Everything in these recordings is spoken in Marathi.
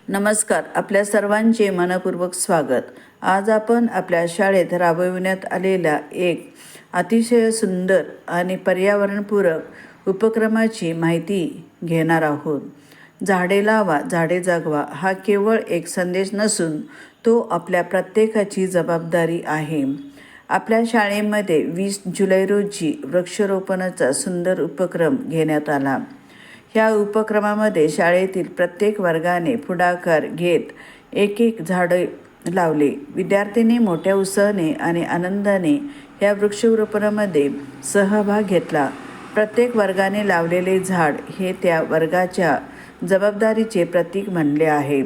नमस्कार. आपल्या सर्वांचे मनपूर्वक स्वागत. आज आपण आपल्या शाळेत राबविण्यात आलेल्या एक अतिशय सुंदर आणि पर्यावरणपूरक उपक्रमाची माहिती घेणार आहोत. झाडे लावा, झाडे जगवा हा केवळ एक संदेश नसून तो आपल्या प्रत्येकाची जबाबदारी आहे. आपल्या शाळेमध्ये 20 जुलै रोजी वृक्षारोपणाचा सुंदर उपक्रम घेण्यात आला. ह्या उपक्रमामध्ये शाळेतील प्रत्येक वर्गाने पुढाकार घेत एक झाडे लावले. विद्यार्थ्यांनी मोठ्या उत्साहाने आणि आनंदाने या वृक्षारोपणामध्ये सहभाग घेतला. प्रत्येक वर्गाने लावलेले झाड हे त्या वर्गाच्या जबाबदारीचे प्रतीक बनले आहे.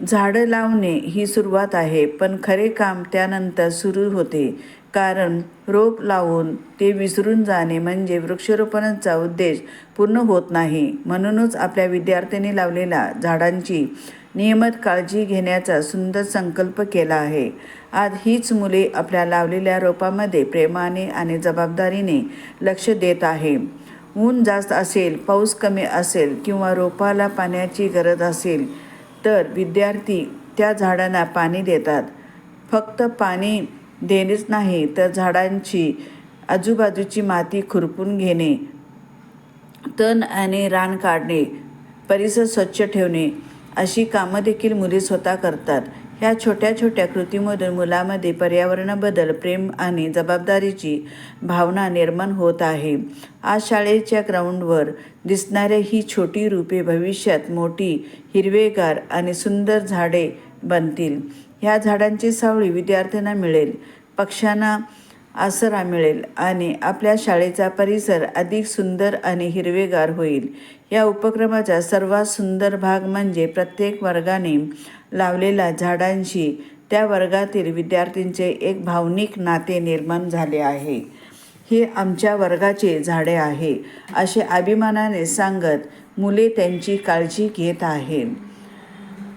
झाडं लावणे ही सुरुवात आहे, पण खरे काम त्यानंतर सुरू होते. कारण रोप लावून ते विसरून जाणे म्हणजे वृक्षारोपणाचा उद्देश पूर्ण होत नाही. म्हणूनच आपल्या विद्यार्थ्यांनी लावलेल्या झाडांची नियमित काळजी घेण्याचा सुंदर संकल्प केला आहे. आज हीच मुले आपल्या लावलेल्या रोपामध्ये प्रेमाने आणि जबाबदारीने लक्ष देत आहे. ऊन जास्त असेल, पाऊस कमी असेल किंवा रोपाला पाण्याची गरज असेल तर विद्यार्थी त्या झाडांना पाणी देतात. फक्त पाणी देणेच नाही तर झाडांची आजूबाजूची माती खुरपून घेणे, तण आणि रान काढणे, परिसर स्वच्छ ठेवणे अशी कामं देखील मुले स्वतः करतात. ह्या छोट्या छोट्या कृतीमधून मुलांमध्ये पर्यावरणाबद्दल प्रेम आणि जबाबदारीची भावना निर्माण होत आहे. आज शाळेच्या ग्राउंडवर दिसणाऱ्या ही छोटी रोपे भविष्यात मोठी, हिरवेगार आणि सुंदर झाडे बनतील. ह्या झाडांची सावली विद्यार्थ्यांना मिळेल, पक्ष्यांना आसरा मिळेल आणि आपल्या शाळेचा परिसर अधिक सुंदर आणि हिरवेगार होईल. या उपक्रमाचा सर्वात सुंदर भाग म्हणजे प्रत्येक वर्गाने लावलेल्या झाडांशी त्या वर्गातील विद्यार्थ्यांचे एक भावनिक नाते निर्माण झाले आहे. हे आमच्या वर्गाचे झाडे आहे असे अभिमानाने सांगत मुले त्यांची काळजी घेत आहेत.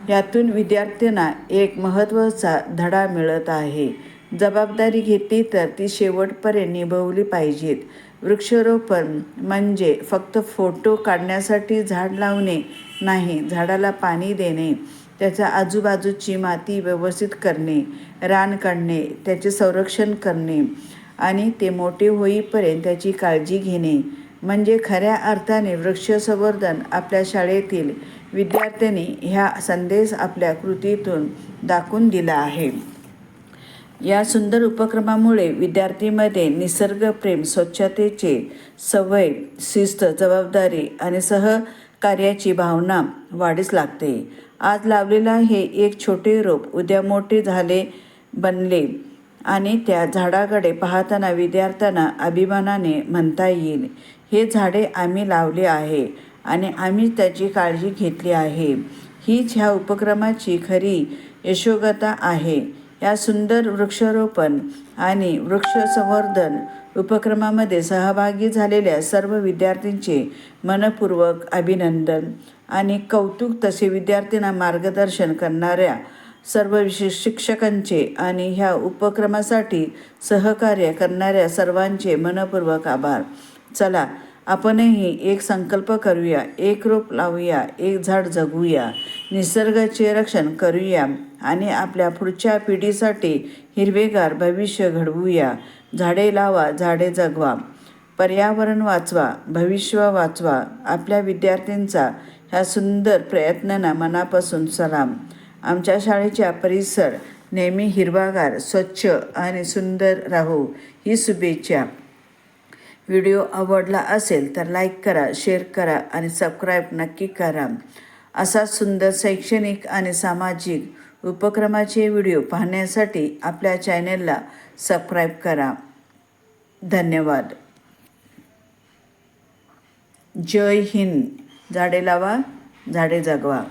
यातून विद्यार्थ्यांना एक महत्त्वाचा धडा मिळत आहे. जबाबदारी घेतली तर ती शेवटपर्यंत निभावली पाहिजेत. वृक्षारोपण म्हणजे फक्त फोटो काढण्यासाठी झाड लावणे नाही. झाडाला पाणी देणे, त्याच्या आजूबाजूची माती व्यवस्थित करणे, रान काढणे, त्याचे संरक्षण करणे आणि ते मोठे होईपर्यंत त्याची काळजी घेणे म्हणजे खऱ्या अर्थाने वृक्ष संवर्धन. आपल्या शाळेतील विद्यार्थ्यांनी ह्या संदेश आपल्या कृतीतून दाखवून दिला आहे. या सुंदर उपक्रमामुळे विद्यार्थ्यांमध्ये निसर्गप्रेम, स्वच्छतेचे सवय, शिस्त, जबाबदारी आणि सहकार्याची भावना वाढीस लागते. आज लावलेला हे एक छोटे रोप उद्या मोठे झाले बनले आणि त्या झाडाकडे पाहताना विद्यार्थ्यांना अभिमानाने म्हणता येईल, हे झाडे आम्ही लावले आहे आणि आम्ही त्याची काळजी घेतली आहे. हीच ह्या उपक्रमाची खरी यशोगाथा आहे. या सुंदर वृक्षारोपण आणि वृक्ष संवर्धन उपक्रमामध्ये सहभागी झालेल्या सर्व विद्यार्थ्यांचे मनपूर्वक अभिनंदन आणि कौतुक. तसे विद्यार्थ्यांना मार्गदर्शन करणाऱ्या सर्व शिक्षकांचे आणि ह्या उपक्रमासाठी सहकार्य करणाऱ्या सर्वांचे मनपूर्वक आभार. चला आपणही एक संकल्प करूया, एक रोप लावूया, एक झाड जगवूया, निसर्गाचे रक्षण करूया आणि आपल्या पुढच्या पिढीसाठी हिरवेगार भविष्य घडवूया. झाडे लावा, झाडे जगवा, पर्यावरण वाचवा, भविष्य वाचवा. आपल्या विद्यार्थ्यांचा ह्या सुंदर प्रयत्नांना मनापासून सलाम. आमच्या शाळेचा परिसर नेहमी हिरवागार, स्वच्छ आणि सुंदर राहो ही शुभेच्छा. व्हिडिओ आवडला असेल तर लाईक करा, शेअर करा आणि सबस्क्राईब नक्की करा. असा सुंदर शैक्षणिक आणि सामाजिक उपक्रमाचे व्हिडिओ पाहण्यासाठी आपल्या चॅनेलला सबस्क्राईब करा. धन्यवाद. जय हिंद. झाडे लावा, झाडे जगवा.